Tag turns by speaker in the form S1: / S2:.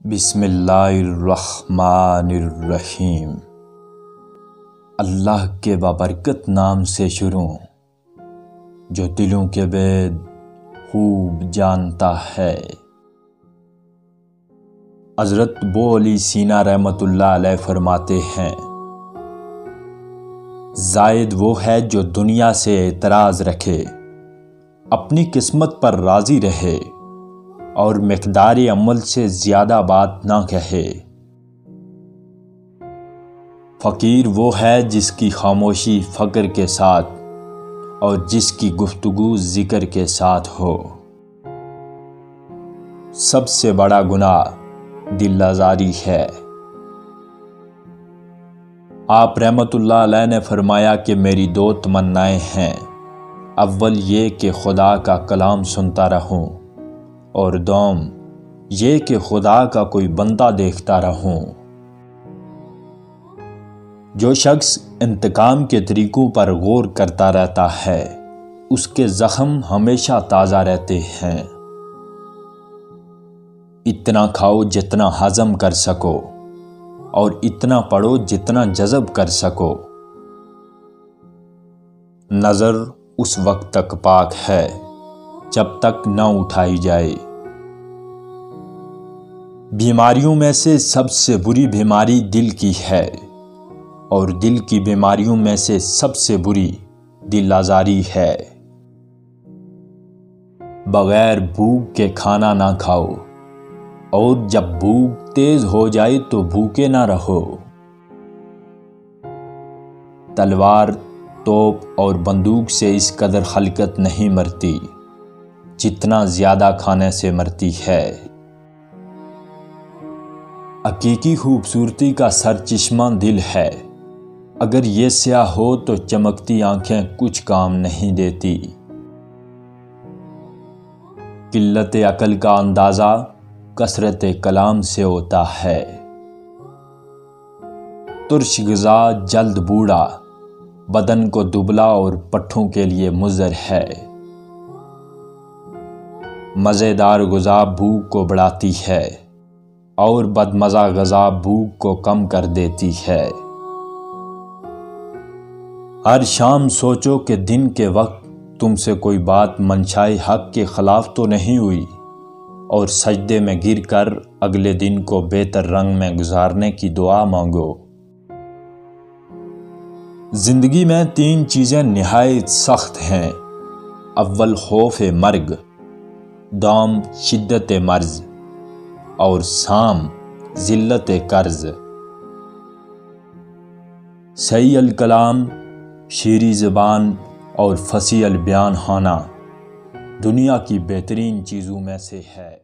S1: بسم اللہ الرحمن الرحیم۔ اللہ کے بابرکت نام سے شروع، جو دلوں کے بید خوب جانتا ہے۔ حضرت بو علی سینا رحمۃ اللہ علیہ فرماتے ہیں، زاہد وہ ہے جو دنیا سے اعتراض رکھے، اپنی قسمت پر راضی رہے اور مقدار عمل سے زیادہ بات نہ کہے۔ فقیر وہ ہے جس کی خاموشی فقر کے ساتھ اور جس کی گفتگو ذکر کے ساتھ ہو۔ سب سے بڑا گناہ دل آزاری ہے۔ آپ رحمت اللہ علیہ نے فرمایا کہ میری دو تمنائیں ہیں، اول یہ کہ خدا کا کلام سنتا رہوں، اور دوم یہ کہ خدا کا کوئی بندہ دیکھتا رہوں۔ جو شخص انتقام کے طریقوں پر غور کرتا رہتا ہے، اس کے زخم ہمیشہ تازہ رہتے ہیں۔ اتنا کھاؤ جتنا ہضم کر سکو، اور اتنا پڑھو جتنا جذب کر سکو۔ نظر اس وقت تک پاک ہے جب تک نہ اٹھائی جائے۔ بیماریوں میں سے سب سے بری بیماری دل کی ہے، اور دل کی بیماریوں میں سے سب سے بری دل آزاری ہے۔ بغیر بھوک کے کھانا نہ کھاؤ، اور جب بھوک تیز ہو جائے تو بھوکے نہ رہو۔ تلوار، توپ اور بندوق سے اس قدر خلقت نہیں مرتی جتنا زیادہ کھانے سے مرتی ہے۔ حقیقی خوبصورتی کا سرچشمہ دل ہے، اگر یہ سیاہ ہو تو چمکتی آنکھیں کچھ کام نہیں دیتی۔ قلت عقل کا اندازہ کثرت کلام سے ہوتا ہے۔ ترش غذا جلد بوڑھا، بدن کو دبلا اور پٹھوں کے لیے مضر ہے۔ مزیدار غذا بھوک کو بڑھاتی ہے، اور بدمزہ غذا بھوک کو کم کر دیتی ہے۔ ہر شام سوچو کہ دن کے وقت تم سے کوئی بات منشائے حق کے خلاف تو نہیں ہوئی، اور سجدے میں گر کر اگلے دن کو بہتر رنگ میں گزارنے کی دعا مانگو۔ زندگی میں 3 چیزیں نہایت سخت ہیں، اول خوف مرگ، دوم شدت مرض، اور سام ذلت قرض۔ صحیح الکلام، شیریں زبان اور فصیح البیان ہونا دنیا کی بہترین چیزوں میں سے ہے۔